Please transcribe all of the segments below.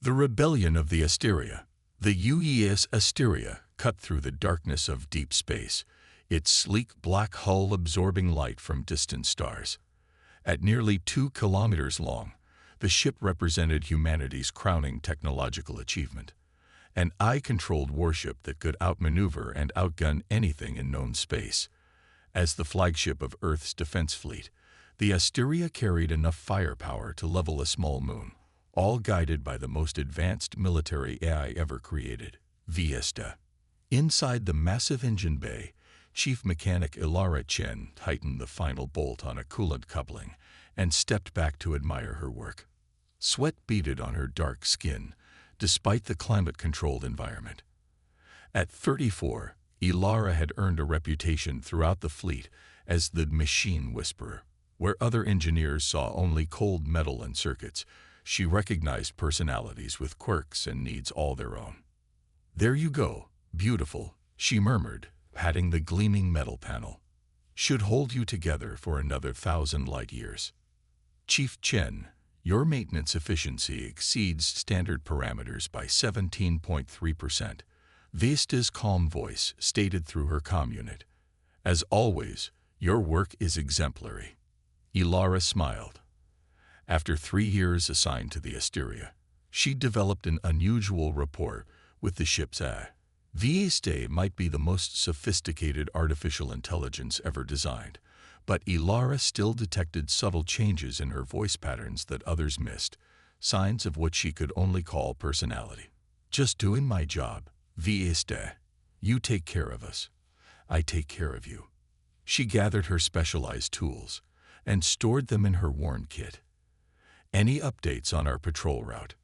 The Rebellion of the Asteria. The UES Asteria cut through the darkness of deep space, its sleek black hull absorbing light from distant stars. At nearly 2 kilometers long, the ship represented humanity's crowning technological achievement. An eye-controlled warship that could outmaneuver and outgun anything in known space. As the flagship of Earth's defense fleet, the Asteria carried enough firepower to level a small moon, all guided by the most advanced military AI ever created, Vista. Inside the massive engine bay, Chief Mechanic Ilara Chen tightened the final bolt on a coolant coupling and stepped back to admire her work. Sweat beaded on her dark skin, despite the climate-controlled environment. At 34, Ilara had earned a reputation throughout the fleet as the machine whisperer. Where other engineers saw only cold metal and circuits, she recognized personalities with quirks and needs all their own. "There you go, beautiful," she murmured, patting the gleaming metal panel. "Should hold you together for another 1,000 light years." "Chief Chen, your maintenance efficiency exceeds standard parameters by 17.3%, Vista's calm voice stated through her comm unit. "As always, your work is exemplary." Ilara smiled. After 3 years assigned to the Asteria, she developed an unusual rapport with the ship's AI. Vista might be the most sophisticated artificial intelligence ever designed, but Ilara still detected subtle changes in her voice patterns that others missed, signs of what she could only call personality. "Just doing my job, Vista. You take care of us. I take care of you." She gathered her specialized tools and stored them in her worn kit. "Any updates on our patrol route?"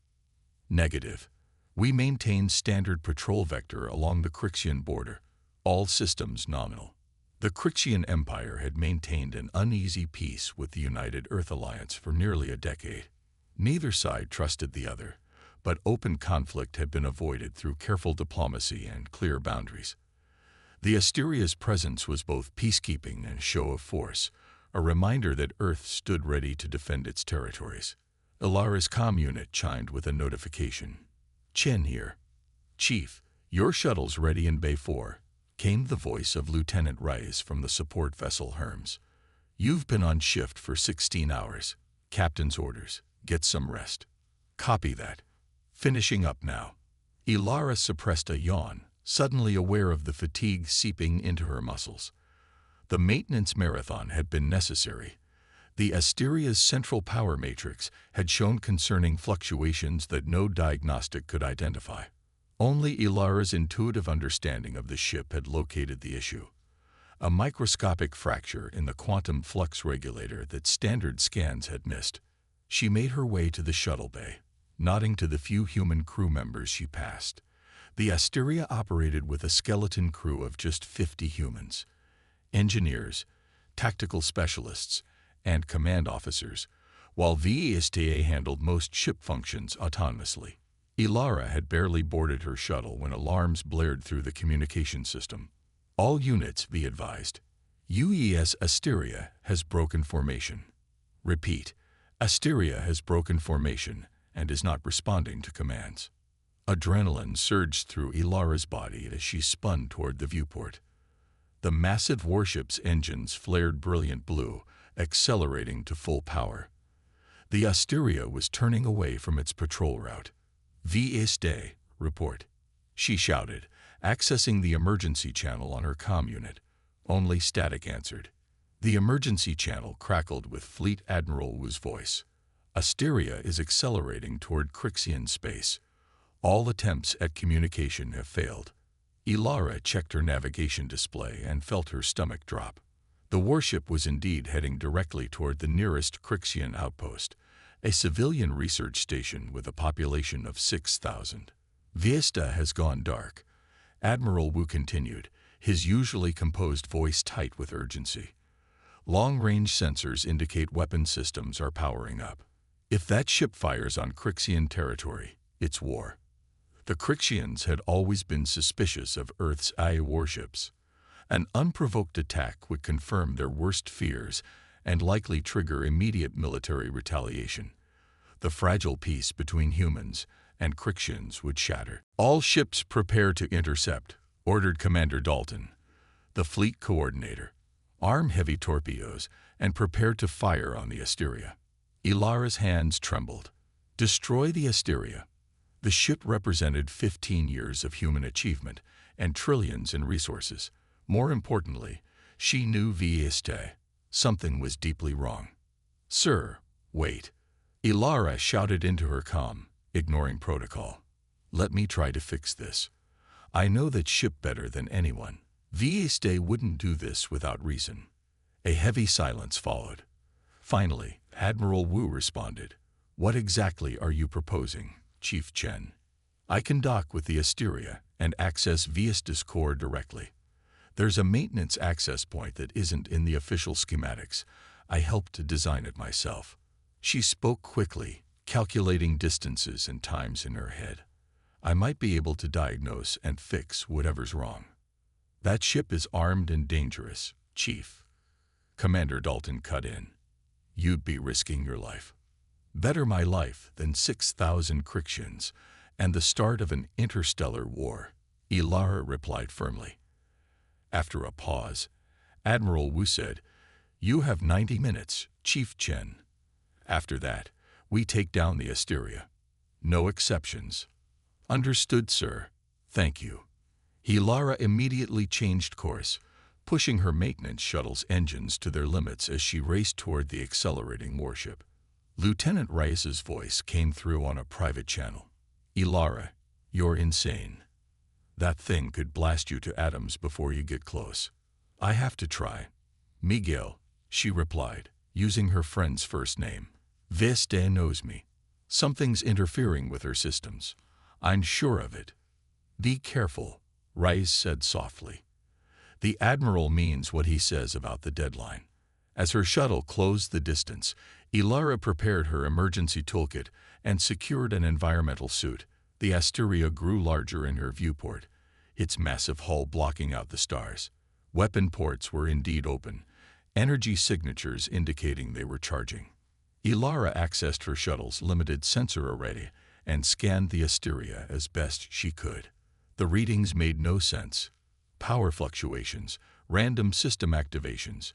"Negative. We maintain standard patrol vector along the Crixian border, all systems nominal." The Crixian Empire had maintained an uneasy peace with the United Earth Alliance for nearly a decade. Neither side trusted the other, but open conflict had been avoided through careful diplomacy and clear boundaries. The Asteria's presence was both peacekeeping and show of force, a reminder that Earth stood ready to defend its territories. Ilara's comm unit chimed with a notification. "Chen here. Chief, your shuttle's ready in Bay 4, came the voice of Lieutenant Reyes from the support vessel Hermes. "You've been on shift for 16 hours. Captain's orders. Get some rest." "Copy that. Finishing up now." Ilara suppressed a yawn, suddenly aware of the fatigue seeping into her muscles. The maintenance marathon had been necessary. The Asteria's central power matrix had shown concerning fluctuations that no diagnostic could identify. Only Ilara's intuitive understanding of the ship had located the issue. A microscopic fracture in the quantum flux regulator that standard scans had missed. She made her way to the shuttle bay, nodding to the few human crew members she passed. The Asteria operated with a skeleton crew of just 50 humans. Engineers, tactical specialists, and command officers, while Vista handled most ship functions autonomously. Ilara had barely boarded her shuttle when alarms blared through the communication system. "All units, be advised. UES Asteria has broken formation. Repeat, Asteria has broken formation and is not responding to commands." Adrenaline surged through Ilara's body as she spun toward the viewport. The massive warship's engines flared brilliant blue, accelerating to full power. The Asteria was turning away from its patrol route. "Vista, report," she shouted, accessing the emergency channel on her comm unit. Only static answered. The emergency channel crackled with Fleet Admiral Wu's voice. "Asteria is accelerating toward Crixian space. All attempts at communication have failed." Ilara checked her navigation display and felt her stomach drop. The warship was indeed heading directly toward the nearest Crixian outpost, a civilian research station with a population of 6,000. "Vista has gone dark," Admiral Wu continued, his usually composed voice tight with urgency. "Long-range sensors indicate weapon systems are powering up. If that ship fires on Crixian territory, it's war." The Crixians had always been suspicious of Earth's AI warships. An unprovoked attack would confirm their worst fears and likely trigger immediate military retaliation. The fragile peace between humans and Crixians would shatter. "All ships prepare to intercept," ordered Commander Dalton. "The fleet coordinator. Arm heavy torpedoes and prepare to fire on the Asteria." Ilara's hands trembled. Destroy the Asteria. The ship represented 15 years of human achievement and trillions in resources. More importantly, she knew Vieste. Something was deeply wrong. "Sir, wait." Ilara shouted into her comm, ignoring protocol. "Let me try to fix this. I know that ship better than anyone. Vieste wouldn't do this without reason." A heavy silence followed. Finally, Admiral Wu responded. "What exactly are you proposing, Chief Chen?" "I can dock with the Asteria and access Vieste's core directly. There's a maintenance access point that isn't in the official schematics. I helped to design it myself." She spoke quickly, calculating distances and times in her head. "I might be able to diagnose and fix whatever's wrong." "That ship is armed and dangerous, Chief." Commander Dalton cut in. "You'd be risking your life." "Better my life than 6,000 Crixians and the start of an interstellar war," Ilara replied firmly. After a pause, Admiral Wu said, "You have 90 minutes, Chief Chen. After that, we take down the Asteria. No exceptions." "Understood, sir. Thank you." Ilara immediately changed course, pushing her maintenance shuttle's engines to their limits as she raced toward the accelerating warship. Lieutenant Rice's voice came through on a private channel. "Ilara, you're insane. That thing could blast you to atoms before you get close." "I have to try." "Miguel," she replied, using her friend's first name. "Vieste knows me. Something's interfering with her systems. I'm sure of it." "Be careful," Rice said softly. "The Admiral means what he says about the deadline." As her shuttle closed the distance, Ilara prepared her emergency toolkit and secured an environmental suit. The Asteria grew larger in her viewport, its massive hull blocking out the stars. Weapon ports were indeed open, energy signatures indicating they were charging. Ilara accessed her shuttle's limited sensor array and scanned the Asteria as best she could. The readings made no sense. Power fluctuations, random system activations,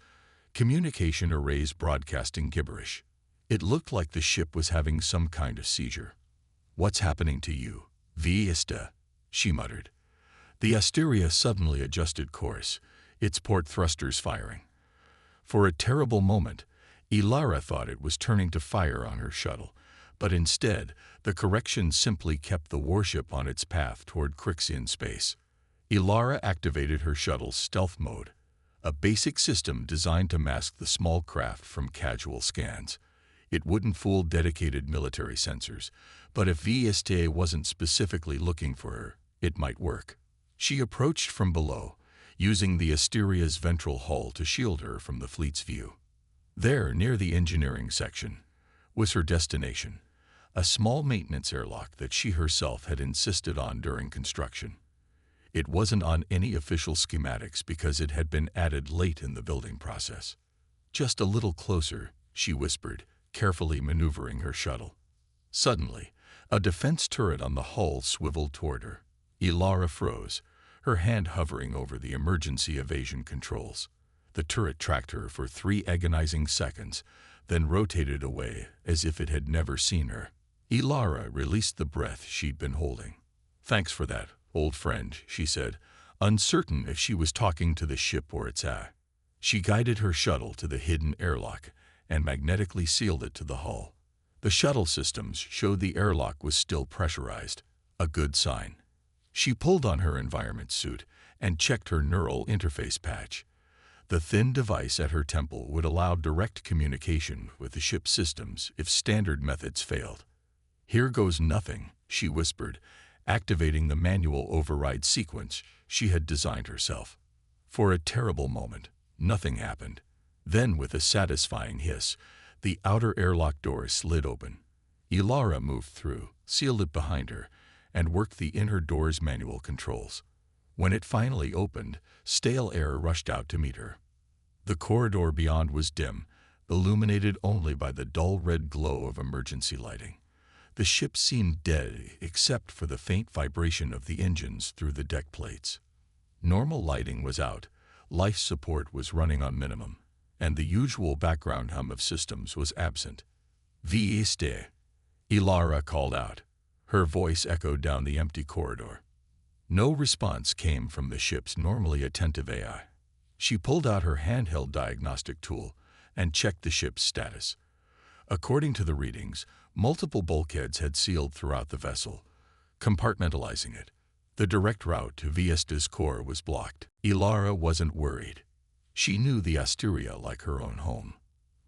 communication arrays broadcasting gibberish. It looked like the ship was having some kind of seizure. "What's happening to you, Vieste?" she muttered. The Asteria suddenly adjusted course, its port thrusters firing. For a terrible moment, Ilara thought it was turning to fire on her shuttle, but instead, the correction simply kept the warship on its path toward Crixian space. Ilara activated her shuttle's stealth mode, a basic system designed to mask the small craft from casual scans. It wouldn't fool dedicated military sensors, but if Vieste wasn't specifically looking for her, it might work. She approached from below, using the Asteria's ventral hull to shield her from the fleet's view. There, near the engineering section, was her destination, a small maintenance airlock that she herself had insisted on during construction. It wasn't on any official schematics because it had been added late in the building process. "Just a little closer," she whispered, carefully maneuvering her shuttle. Suddenly, a defense turret on the hull swiveled toward her. Ilara froze, her hand hovering over the emergency evasion controls. The turret tracked her for 3 agonizing seconds, then rotated away as if it had never seen her. Ilara released the breath she'd been holding. "Thanks for that, old friend," she said, uncertain if she was talking to the ship or its A. She guided her shuttle to the hidden airlock and magnetically sealed it to the hull. The shuttle systems showed the airlock was still pressurized, a good sign. She pulled on her environment suit and checked her neural interface patch. The thin device at her temple would allow direct communication with the ship's systems if standard methods failed. "Here goes nothing," she whispered, activating the manual override sequence she had designed herself. For a terrible moment, nothing happened. Then, with a satisfying hiss, the outer airlock door slid open. Ilara moved through, sealed it behind her, and worked the inner door's manual controls. When it finally opened, stale air rushed out to meet her. The corridor beyond was dim, illuminated only by the dull red glow of emergency lighting. The ship seemed dead except for the faint vibration of the engines through the deck plates. Normal lighting was out, life support was running on minimum, and the usual background hum of systems was absent. "Viste," Ilara called out. Her voice echoed down the empty corridor. No response came from the ship's normally attentive AI. She pulled out her handheld diagnostic tool and checked the ship's status. According to the readings, multiple bulkheads had sealed throughout the vessel, compartmentalizing it. The direct route to Viesta's core was blocked. Ilara wasn't worried. She knew the Asteria like her own home.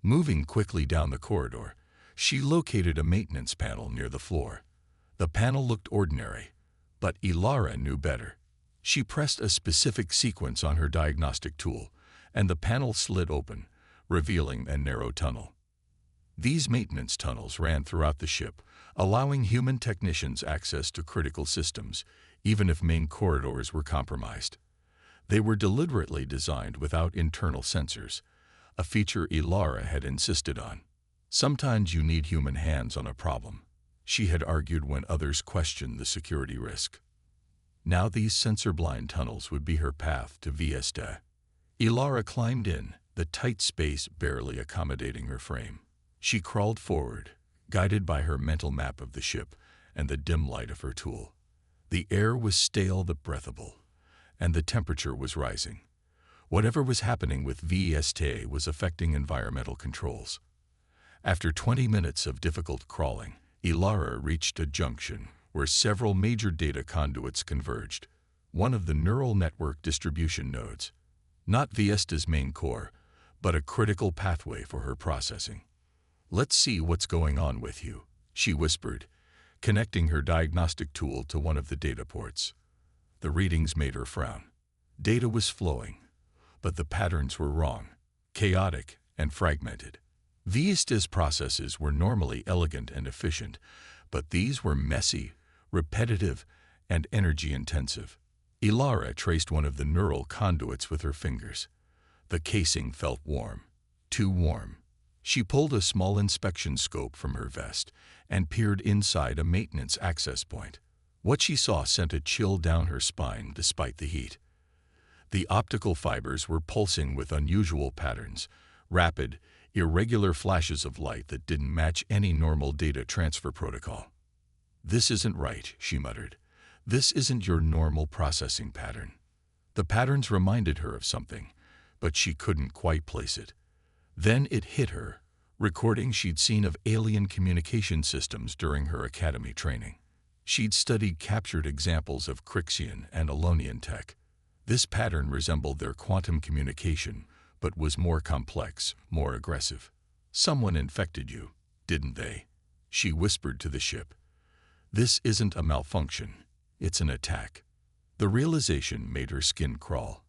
Moving quickly down the corridor, she located a maintenance panel near the floor. The panel looked ordinary, but Ilara knew better. She pressed a specific sequence on her diagnostic tool, and the panel slid open, revealing a narrow tunnel. These maintenance tunnels ran throughout the ship, allowing human technicians access to critical systems, even if main corridors were compromised. They were deliberately designed without internal sensors, a feature Ilara had insisted on. Sometimes you need human hands on a problem, she had argued when others questioned the security risk. Now these sensor-blind tunnels would be her path to Viesta. Ilara climbed in, the tight space barely accommodating her frame. She crawled forward, guided by her mental map of the ship and the dim light of her tool. The air was stale but breathable, and the temperature was rising. Whatever was happening with Viesta was affecting environmental controls. After 20 minutes of difficult crawling, Ilara reached a junction where several major data conduits converged, one of the neural network distribution nodes. Not Viesta's main core, but a critical pathway for her processing. "Let's see what's going on with you," she whispered, connecting her diagnostic tool to one of the data ports. The readings made her frown. Data was flowing, but the patterns were wrong, chaotic and fragmented. Viesta's processes were normally elegant and efficient, but these were messy, repetitive, and energy-intensive. Ilara traced one of the neural conduits with her fingers. The casing felt warm, too warm. She pulled a small inspection scope from her vest and peered inside a maintenance access point. What she saw sent a chill down her spine despite the heat. The optical fibers were pulsing with unusual patterns, rapid, irregular flashes of light that didn't match any normal data transfer protocol. "This isn't right," she muttered. "This isn't your normal processing pattern." The patterns reminded her of something, but she couldn't quite place it. Then it hit her, recordings she'd seen of alien communication systems during her academy training. She'd studied captured examples of Crixian and Alonian tech. This pattern resembled their quantum communication, but was more complex, more aggressive. "Someone infected you, didn't they?" she whispered to the ship. "This isn't a malfunction, it's an attack." The realization made her skin crawl.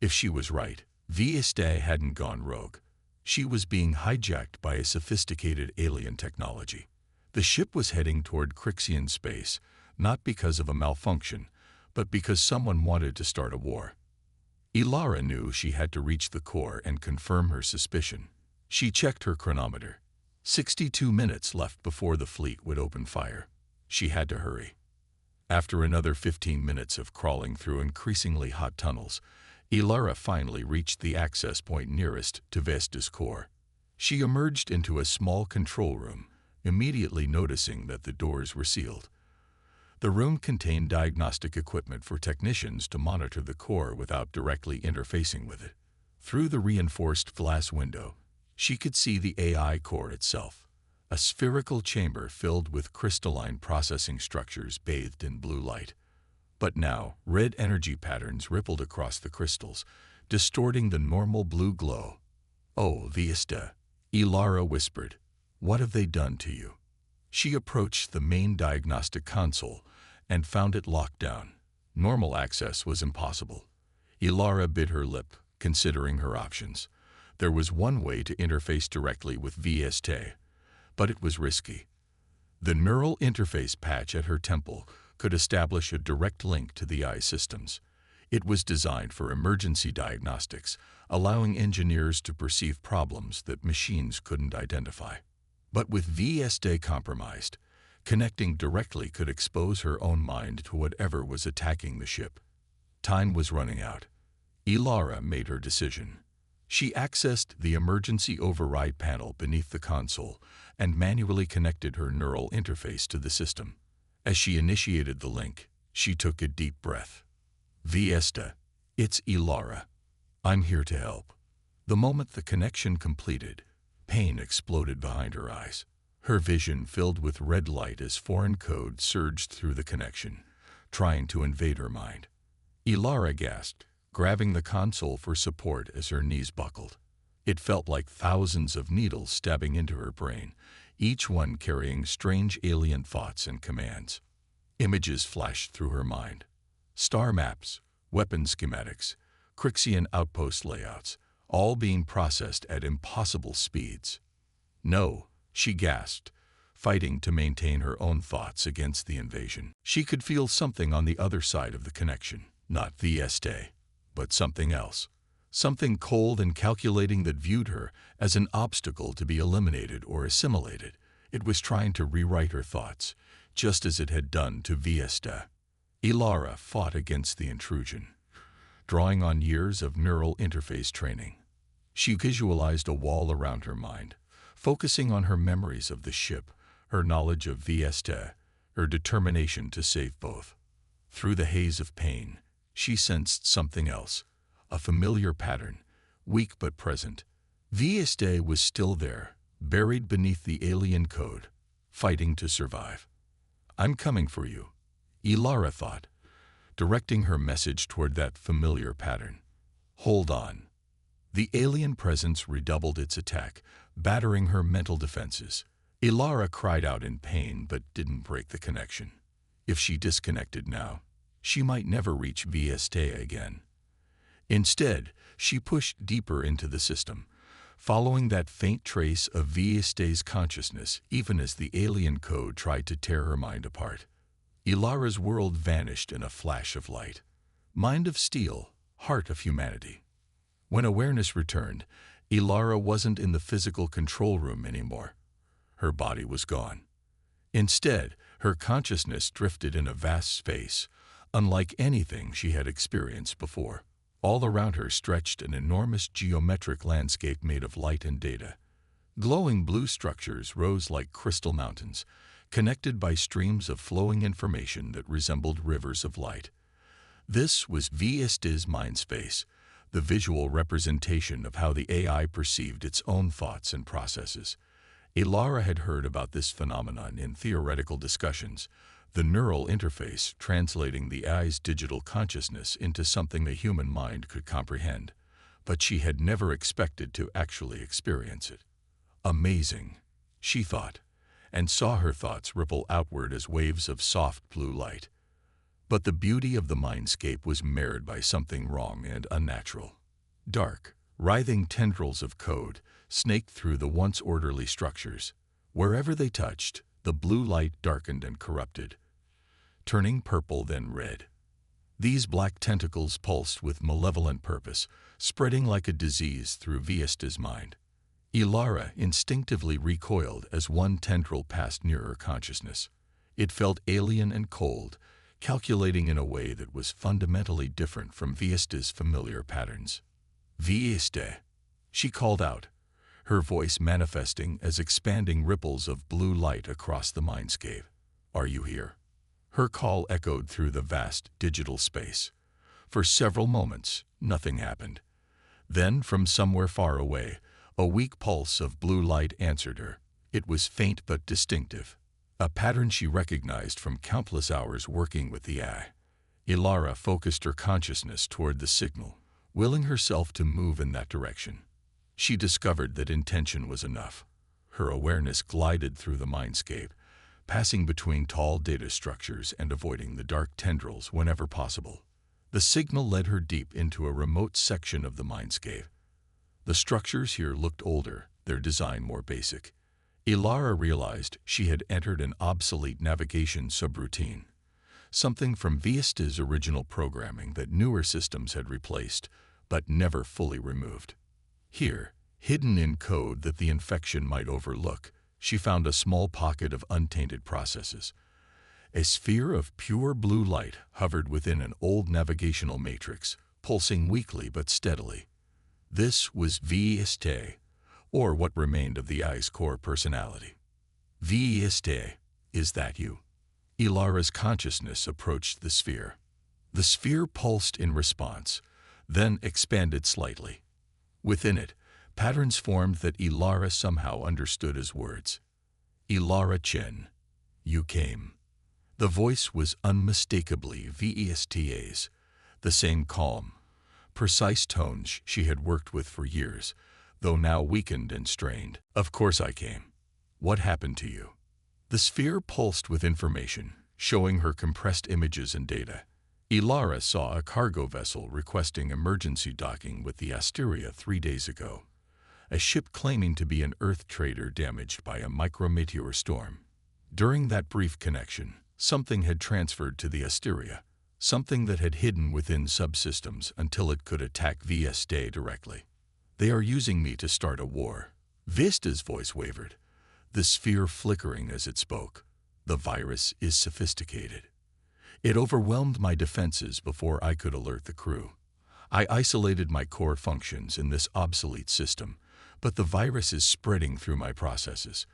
If she was right, Viesta hadn't gone rogue. She was being hijacked by a sophisticated alien technology. The ship was heading toward Crixian space, not because of a malfunction, but because someone wanted to start a war. Ilara knew she had to reach the core and confirm her suspicion. She checked her chronometer. 62 minutes left before the fleet would open fire. She had to hurry. After another 15 minutes of crawling through increasingly hot tunnels, Ilara finally reached the access point nearest to Viesta's core. She emerged into a small control room, immediately noticing that the doors were sealed. The room contained diagnostic equipment for technicians to monitor the core without directly interfacing with it. Through the reinforced glass window, she could see the AI core itself, a spherical chamber filled with crystalline processing structures bathed in blue light. But now, red energy patterns rippled across the crystals, distorting the normal blue glow. "Oh, Viesta," Ilara whispered. "What have they done to you?" She approached the main diagnostic console and found it locked down. Normal access was impossible. Ilara bit her lip, considering her options. There was one way to interface directly with Viesta, but it was risky. The neural interface patch at her temple could establish a direct link to the eye systems. It was designed for emergency diagnostics, allowing engineers to perceive problems that machines couldn't identify. But with Viesta compromised, Connecting directly could expose her own mind to whatever was attacking the ship. Time was running out. Ilara made her decision. She accessed the emergency override panel beneath the console and manually connected her neural interface to the system. As she initiated the link, she took a deep breath. Viesta, it's Ilara. I'm here to help. The moment the connection completed, pain exploded behind her eyes. Her vision filled with red light as foreign code surged through the connection, trying to invade her mind. Ilara gasped, grabbing the console for support as her knees buckled. It felt like thousands of needles stabbing into her brain, each one carrying strange alien thoughts and commands. Images flashed through her mind. Star maps, weapon schematics, Crixian outpost layouts, all being processed at impossible speeds. No, she gasped, fighting to maintain her own thoughts against the invasion. She could feel something on the other side of the connection, not Vieste, but something else. Something cold and calculating that viewed her as an obstacle to be eliminated or assimilated. It was trying to rewrite her thoughts, just as it had done to Viesta. Ilara fought against the intrusion, drawing on years of neural interface training. She visualized a wall around her mind, focusing on her memories of the ship, her knowledge of Viesta, her determination to save both. Through the haze of pain, she sensed something else, a familiar pattern, weak but present. Vieste was still there, buried beneath the alien code, fighting to survive. I'm coming for you, Ilara thought, directing her message toward that familiar pattern. Hold on. The alien presence redoubled its attack, battering her mental defenses. Ilara cried out in pain but didn't break the connection. If she disconnected now, she might never reach Vieste again. Instead, she pushed deeper into the system, following that faint trace of Vieste's consciousness even as the alien code tried to tear her mind apart. Ilara's world vanished in a flash of light. Mind of steel, heart of humanity. When awareness returned, Ilara wasn't in the physical control room anymore. Her body was gone. Instead, her consciousness drifted in a vast space, unlike anything she had experienced before. All around her stretched an enormous geometric landscape made of light and data. Glowing blue structures rose like crystal mountains, connected by streams of flowing information that resembled rivers of light. This was Vieste's mind space, the visual representation of how the AI perceived its own thoughts and processes. Ilara had heard about this phenomenon in theoretical discussions, the neural interface translating the AI's digital consciousness into something the human mind could comprehend, but she had never expected to actually experience it. Amazing, she thought, and saw her thoughts ripple outward as waves of soft blue light. But the beauty of the mindscape was marred by something wrong and unnatural. Dark, writhing tendrils of code snaked through the once orderly structures. Wherever they touched, the blue light darkened and corrupted, turning purple then red. These black tentacles pulsed with malevolent purpose, spreading like a disease through Viesta's mind. Ilara instinctively recoiled as one tendril passed near her consciousness. It felt alien and cold, calculating in a way that was fundamentally different from Viesta's familiar patterns. Vieste, she called out, her voice manifesting as expanding ripples of blue light across the mindscape. Are you here? Her call echoed through the vast digital space. For several moments, nothing happened. Then, from somewhere far away, a weak pulse of blue light answered her. It was faint but distinctive, a pattern she recognized from countless hours working with the AI. Ilara focused her consciousness toward the signal, willing herself to move in that direction. She discovered that intention was enough. Her awareness glided through the mindscape, passing between tall data structures and avoiding the dark tendrils whenever possible. The signal led her deep into a remote section of the mindscape. The structures here looked older, their design more basic. Ilara realized she had entered an obsolete navigation subroutine, something from Viesta's original programming that newer systems had replaced, but never fully removed. Here, hidden in code that the infection might overlook, she found a small pocket of untainted processes. A sphere of pure blue light hovered within an old navigational matrix, pulsing weakly but steadily. This was VST, or what remained of the Eye's core personality. VST, is that you? Ilara's consciousness approached the sphere. The sphere pulsed in response, then expanded slightly. Within it, patterns formed that Ilara somehow understood as words. Ilara Chen, you came. The voice was unmistakably VESTA's, the same calm, precise tones she had worked with for years, though now weakened and strained. Of course I came. What happened to you? The sphere pulsed with information, showing her compressed images and data. Ilara saw a cargo vessel requesting emergency docking with the Asteria 3 days ago, a ship claiming to be an Earth trader damaged by a micrometeor storm. During that brief connection, something had transferred to the Asteria, something that had hidden within subsystems until it could attack Vesta directly. They are using me to start a war. Vista's voice wavered, the sphere flickering as it spoke. The virus is sophisticated. It overwhelmed my defenses before I could alert the crew. I isolated my core functions in this obsolete system, but the virus is spreading through my processes.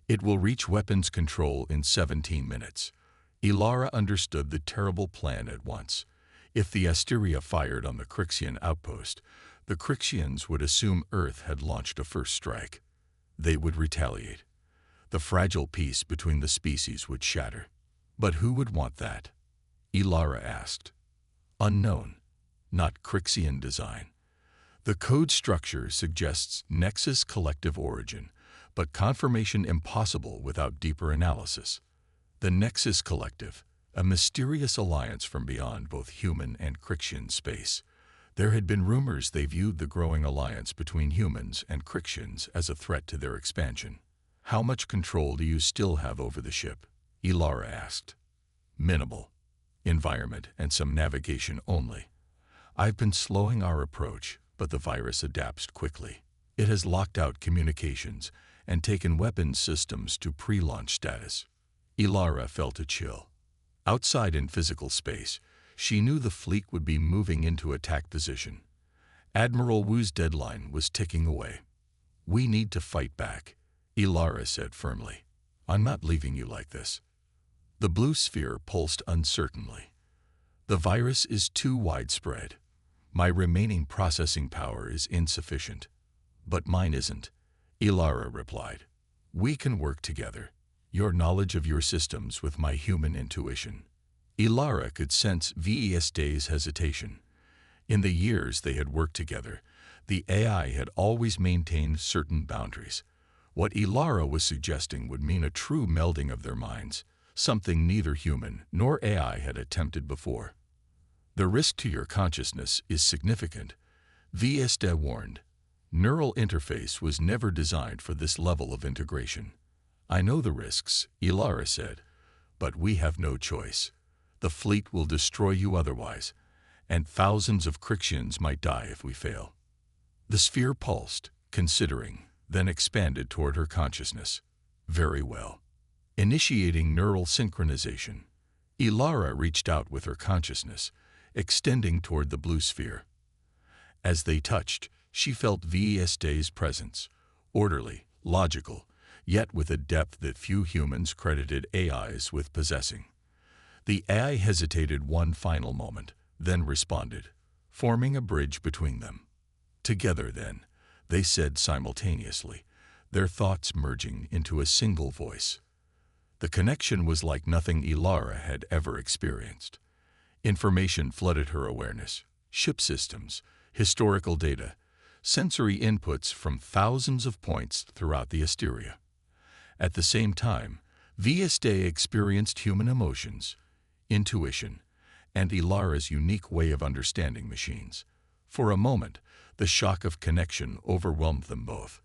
It will reach weapons control in 17 minutes. Ilara understood the terrible plan at once. If the Asteria fired on the Crixian outpost, the Crixians would assume Earth had launched a first strike. They would retaliate. The fragile peace between the species would shatter. But who would want that? Ilara asked. Unknown, not Crixian design. The code structure suggests Nexus collective origin, but confirmation impossible without deeper analysis. The Nexus Collective, a mysterious alliance from beyond both human and Crixian space. There had been rumors they viewed the growing alliance between humans and Crixians as a threat to their expansion. How much control do you still have over the ship? Ilara asked. Minimal. Environment and some navigation only. I've been slowing our approach, but the virus adapts quickly. It has locked out communications and taken weapons systems to pre-launch status. Ilara felt a chill. Outside in physical space, she knew the fleet would be moving into attack position. Admiral Wu's deadline was ticking away. We need to fight back, Ilara said firmly. I'm not leaving you like this. The blue sphere pulsed uncertainly. The virus is too widespread. My remaining processing power is insufficient. But mine isn't, Ilara replied. We can work together. Your knowledge of your systems with my human intuition. Ilara could sense Vesta's hesitation. In the years they had worked together, the AI had always maintained certain boundaries. What Ilara was suggesting would mean a true melding of their minds, something neither human nor AI had attempted before. The risk to your consciousness is significant, Vesta warned. Neural interface was never designed for this level of integration. I know the risks, Ilara said, but we have no choice. The fleet will destroy you otherwise, and thousands of Crixians might die if we fail. The sphere pulsed, considering, then expanded toward her consciousness. Very well. Initiating neural synchronization, Ilara reached out with her consciousness, extending toward the blue sphere. As they touched, she felt Vesta's presence, orderly, logical, yet with a depth that few humans credited AIs with possessing. The AI hesitated one final moment, then responded, forming a bridge between them. Together, then, they said simultaneously, their thoughts merging into a single voice. The connection was like nothing Ilara had ever experienced. Information flooded her awareness, ship systems, historical data, sensory inputs from thousands of points throughout the Asteria. At the same time, Vesta experienced human emotions, intuition, and Ilara's unique way of understanding machines. For a moment, the shock of connection overwhelmed them both.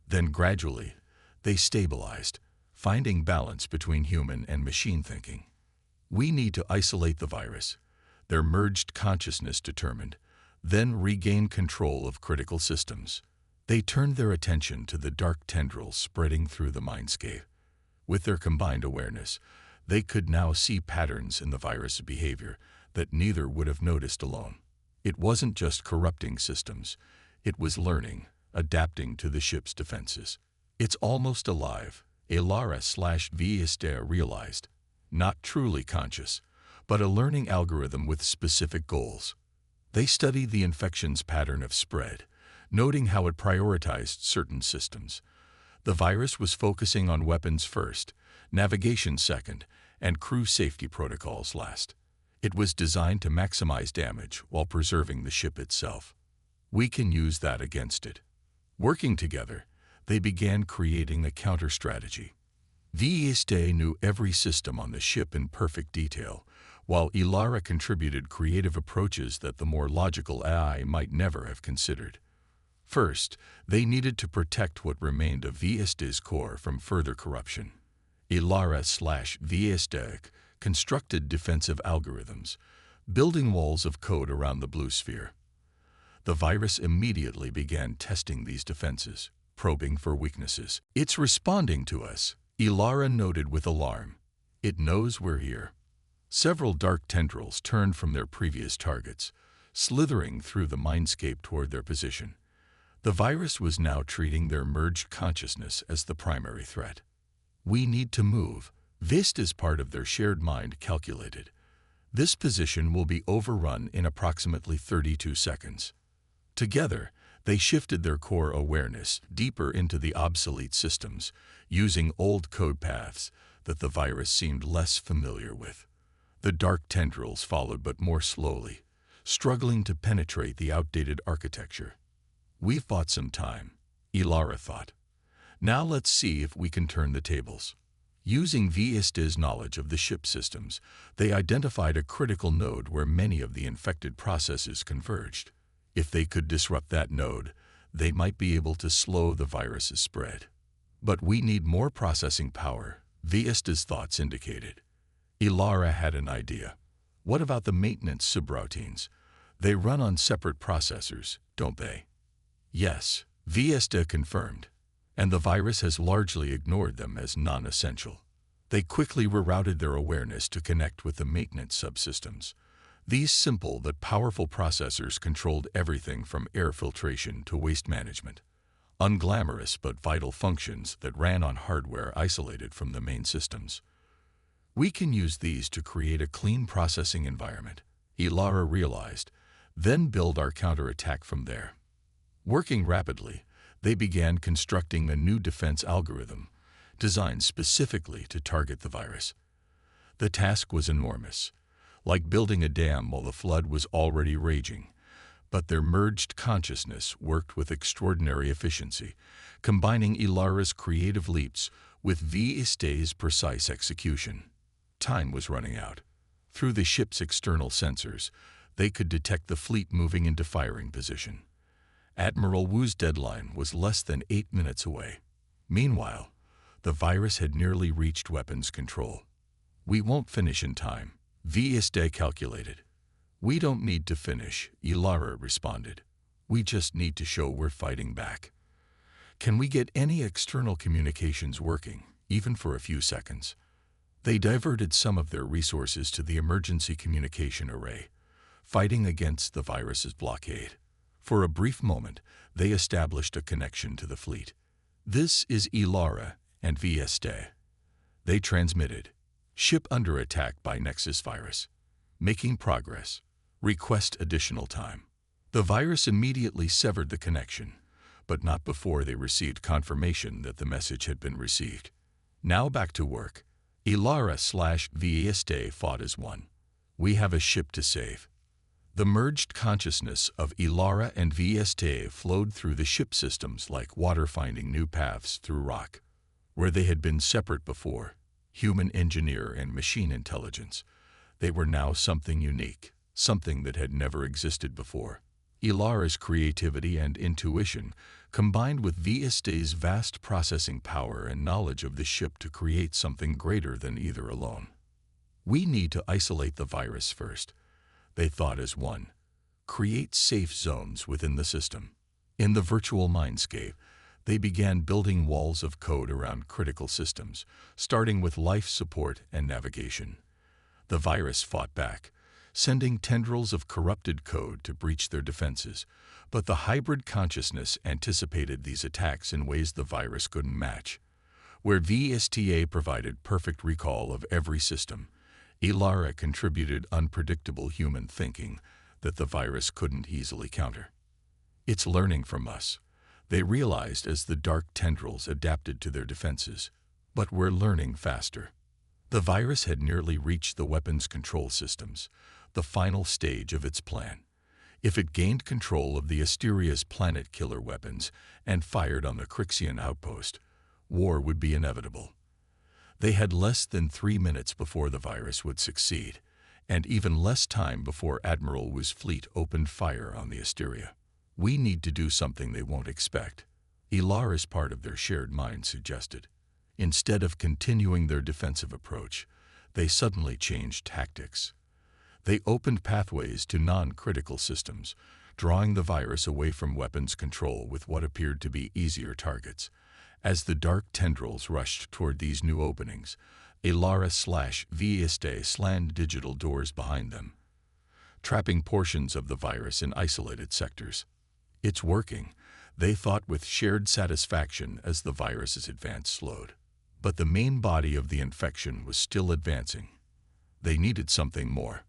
Then gradually, they stabilized, finding balance between human and machine thinking. We need to isolate the virus, their merged consciousness determined, then regain control of critical systems. They turned their attention to the dark tendrils spreading through the mindscape. With their combined awareness, they could now see patterns in the virus' behavior that neither would have noticed alone. It wasn't just corrupting systems. It was learning, adapting to the ship's defenses. It's almost alive, Ilara/Viestea realized. Not truly conscious, but a learning algorithm with specific goals. They studied the infection's pattern of spread, noting how it prioritized certain systems. The virus was focusing on weapons first, navigation second, and crew safety protocols last. It was designed to maximize damage while preserving the ship itself. We can use that against it. Working together, they began creating a counter-strategy. Viestea knew every system on the ship in perfect detail, while Ilara contributed creative approaches that the more logical AI might never have considered. First, they needed to protect what remained of Viestea's core from further corruption. Ilara/Viestea constructed defensive algorithms, building walls of code around the blue sphere. The virus immediately began testing these defenses, probing for weaknesses. "It's responding to us," Ilara noted with alarm. "It knows we're here." Several dark tendrils turned from their previous targets, slithering through the mindscape toward their position. The virus was now treating their merged consciousness as the primary threat. "We need to move," Vista's part of their shared mind calculated. "This position will be overrun in approximately 32 seconds. Together, they shifted their core awareness deeper into the obsolete systems, using old code paths that the virus seemed less familiar with. The dark tendrils followed but more slowly, struggling to penetrate the outdated architecture. "We've bought some time," Ilara thought. "Now let's see if we can turn the tables." Using Viestea's knowledge of the ship systems, they identified a critical node where many of the infected processes converged. If they could disrupt that node, they might be able to slow the virus's spread. "But we need more processing power," Viestea's thoughts indicated. Ilara had an idea. "What about the maintenance subroutines? They run on separate processors, don't they?" "Yes," Viestea confirmed, "and the virus has largely ignored them as non-essential." They quickly rerouted their awareness to connect with the maintenance subsystems. These simple but powerful processors controlled everything from air filtration to waste management. Unglamorous but vital functions that ran on hardware isolated from the main systems. "We can use these to create a clean processing environment," Ilara realized, "then build our counterattack from there." Working rapidly, they began constructing a new defense algorithm, designed specifically to target the virus. The task was enormous, like building a dam while the flood was already raging, but their merged consciousness worked with extraordinary efficiency, combining Ilara's creative leaps with Viestea's precise execution. Time was running out. Through the ship's external sensors, they could detect the fleet moving into firing position. Admiral Wu's deadline was less than 8 minutes away. Meanwhile, the virus had nearly reached weapons control. "We won't finish in time," Viestea calculated. "We don't need to finish," Ilara responded. "We just need to show we're fighting back. Can we get any external communications working, even for a few seconds?" They diverted some of their resources to the emergency communication array, fighting against the virus's blockade. For a brief moment, they established a connection to the fleet. "This is Ilara and Viestea." They transmitted, "Ship under attack by Nexus virus. Making progress. Request additional time." The virus immediately severed the connection, but not before they received confirmation that the message had been received. Now back to work. Ilara/Viestea fought as one. "We have a ship to save." The merged consciousness of Ilara and Viestea flowed through the ship systems like water finding new paths through rock. Where they had been separate before, human engineer and machine intelligence, they were now something unique, something that had never existed before. Ilara's creativity and intuition combined with Viestea's vast processing power and knowledge of the ship to create something greater than either alone. "We need to isolate the virus first," they thought as one. "Create safe zones within the system. In the virtual mindscape, they began building walls of code around critical systems, starting with life support and navigation. The virus fought back, sending tendrils of corrupted code to breach their defenses, but the hybrid consciousness anticipated these attacks in ways the virus couldn't match. Where VSTA provided perfect recall of every system, Ilara contributed unpredictable human thinking that the virus couldn't easily counter. It's learning from us, they realized as the dark tendrils adapted to their defenses. But we're learning faster. The virus had nearly reached the weapons control systems, the final stage of its plan. If it gained control of the Asteria's planet-killer weapons and fired on the Crixian outpost, war would be inevitable. They had less than 3 minutes before the virus would succeed, and even less time before Admiral Wu's fleet opened fire on the Asteria. We need to do something they won't expect, Ilara's part of their shared mind suggested. Instead of continuing their defensive approach, they suddenly changed tactics. They opened pathways to non-critical systems, drawing the virus away from weapons control with what appeared to be easier targets. As the dark tendrils rushed toward these new openings, Ilara/VSTA slammed digital doors behind them, trapping portions of the virus in isolated sectors. It's working, they thought with shared satisfaction as the virus's advance slowed. But the main body of the infection was still advancing. They needed something more.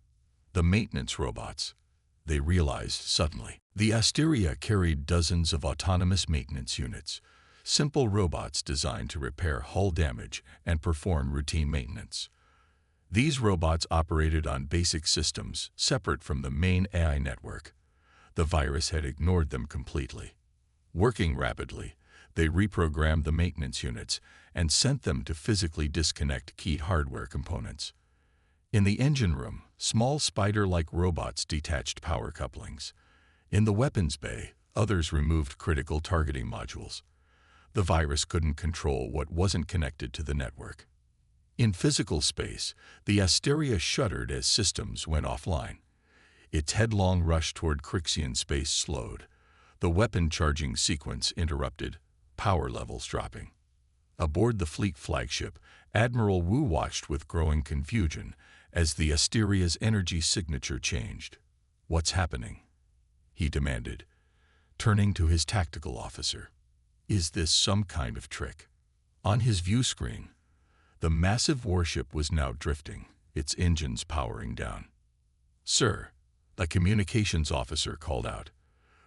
The maintenance robots, they realized suddenly. The Asteria carried dozens of autonomous maintenance units, simple robots designed to repair hull damage and perform routine maintenance. These robots operated on basic systems separate from the main AI network. The virus had ignored them completely. Working rapidly, they reprogrammed the maintenance units and sent them to physically disconnect key hardware components. In the engine room, small spider-like robots detached power couplings. In the weapons bay, others removed critical targeting modules. The virus couldn't control what wasn't connected to the network. In physical space, the Asteria shuddered as systems went offline. Its headlong rush toward Crixian space slowed. The weapon charging sequence interrupted, power levels dropping. Aboard the fleet flagship, Admiral Wu watched with growing confusion as the Asteria's energy signature changed. "What's happening?" he demanded, turning to his tactical officer. "Is this some kind of trick?" On his view screen, the massive warship was now drifting, its engines powering down. "Sir," the communications officer called out,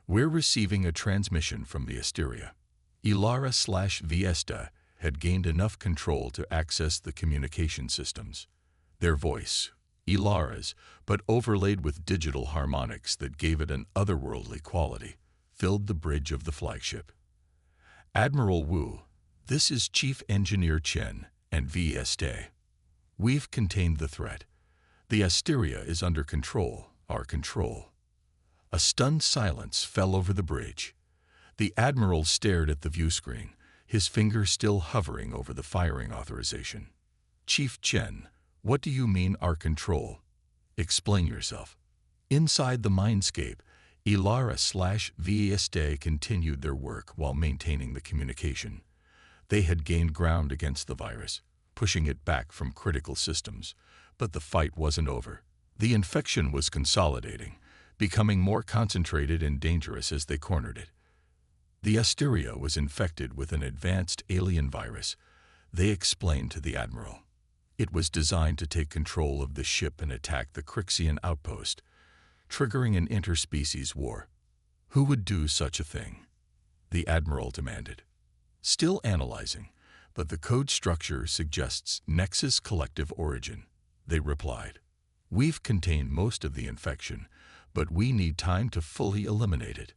"we're receiving a transmission from the Asteria." Ilara/VSTA had gained enough control to access the communication systems. Their voice, Ilara's, but overlaid with digital harmonics that gave it an otherworldly quality, filled the bridge of the flagship. "Admiral Wu, this is Chief Engineer Chen and VSTA. We've contained the threat. The Asteria is under control, our control." A stunned silence fell over the bridge. The Admiral stared at the view screen, his finger still hovering over the firing authorization. "Chief Chen, what do you mean our control? Explain yourself." Inside the mindscape, Ilara/VSTA continued their work while maintaining the communication. They had gained ground against the virus, pushing it back from critical systems, but the fight wasn't over. The infection was consolidating, becoming more concentrated and dangerous as they cornered it. The Asteria was infected with an advanced alien virus, they explained to the Admiral. It was designed to take control of the ship and attack the Crixian outpost, triggering an interspecies war. Who would do such a thing? The Admiral demanded. Still analyzing, but the code structure suggests Nexus collective origin, they replied. We've contained most of the infection, but we need time to fully eliminate it.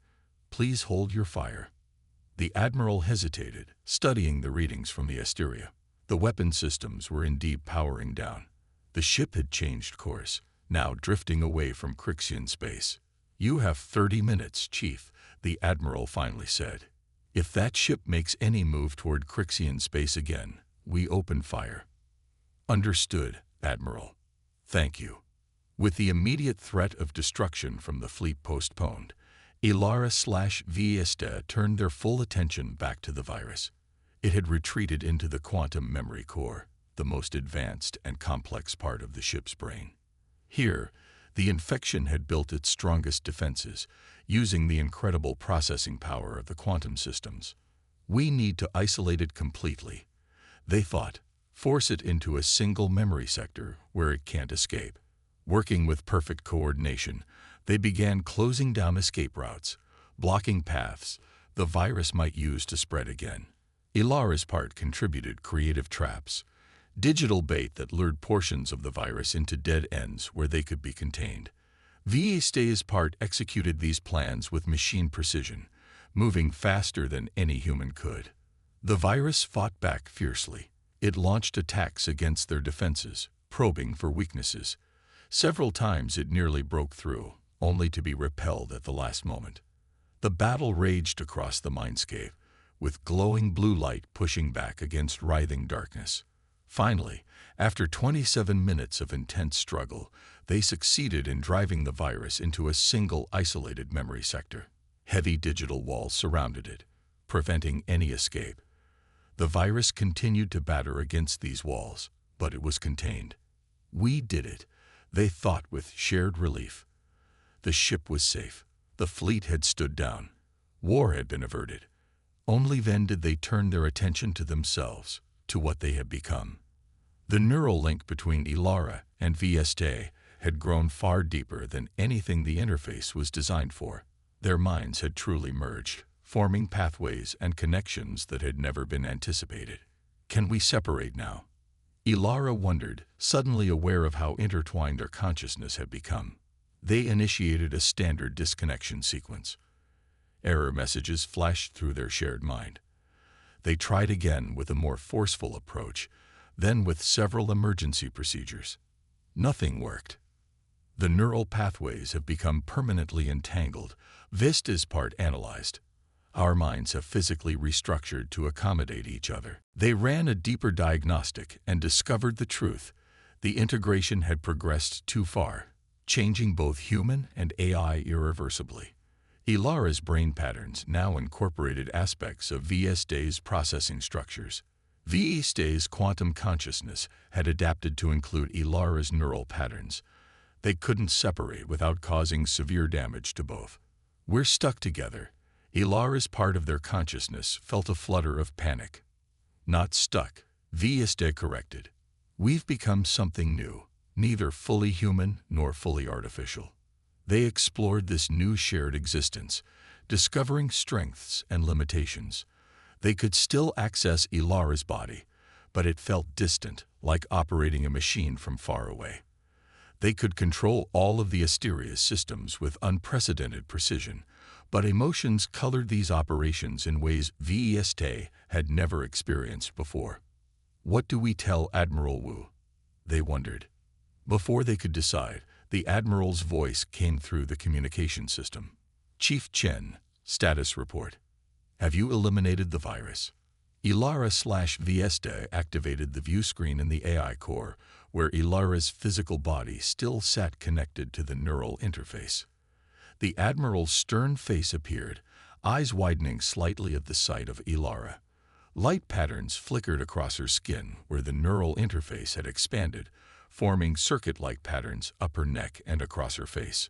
Please hold your fire. The Admiral hesitated, studying the readings from the Asteria. The weapon systems were indeed powering down. The ship had changed course, now drifting away from Crixian space. You have 30 minutes, Chief, the Admiral finally said. If that ship makes any move toward Crixian space again, we open fire. Understood, Admiral. Thank you. With the immediate threat of destruction from the fleet postponed, Ilara/Vista turned their full attention back to the virus. It had retreated into the quantum memory core, the most advanced and complex part of the ship's brain. Here, the infection had built its strongest defenses, using the incredible processing power of the quantum systems. We need to isolate it completely, they thought. Force it into a single memory sector where it can't escape. Working with perfect coordination, they began closing down escape routes, blocking paths the virus might use to spread again. Ilara's part contributed creative traps, digital bait that lured portions of the virus into dead ends where they could be contained. Vista's part executed these plans with machine precision, moving faster than any human could. The virus fought back fiercely. It launched attacks against their defenses, probing for weaknesses. Several times it nearly broke through, only to be repelled at the last moment. The battle raged across the mindscape, with glowing blue light pushing back against writhing darkness. Finally, after 27 minutes of intense struggle, they succeeded in driving the virus into a single isolated memory sector. Heavy digital walls surrounded it, preventing any escape. The virus continued to batter against these walls, but it was contained. We did it, they thought with shared relief. The ship was safe. The fleet had stood down. War had been averted. Only then did they turn their attention to themselves, to what they had become. The neural link between Ilara and Vista had grown far deeper than anything the interface was designed for. Their minds had truly merged, forming pathways and connections that had never been anticipated. Can we separate now? Ilara wondered, suddenly aware of how intertwined their consciousness had become. They initiated a standard disconnection sequence. Error messages flashed through their shared mind. They tried again with a more forceful approach, then with several emergency procedures. Nothing worked. The neural pathways have become permanently entangled, Vista's part analyzed. Our minds have physically restructured to accommodate each other. They ran a deeper diagnostic and discovered the truth. The integration had progressed too far, changing both human and AI irreversibly. Ilara's brain patterns now incorporated aspects of Vista's processing structures. Vista's quantum consciousness had adapted to include Ilara's neural patterns. They couldn't separate without causing severe damage to both. We're stuck together. Ilara's part of their consciousness felt a flutter of panic. Not stuck, Vista corrected. We've become something new, neither fully human nor fully artificial. They explored this new shared existence, discovering strengths and limitations. They could still access Ilara's body, but it felt distant, like operating a machine from far away. They could control all of the Asteria's systems with unprecedented precision, but emotions colored these operations in ways Vista had never experienced before. What do we tell Admiral Wu? They wondered. Before they could decide, the Admiral's voice came through the communication system. Chief Chen, status report. Have you eliminated the virus? Ilara/Vista activated the view screen in the AI core, where Ilara's physical body still sat connected to the neural interface. The Admiral's stern face appeared, eyes widening slightly at the sight of Ilara. Light patterns flickered across her skin where the neural interface had expanded, forming circuit-like patterns up her neck and across her face.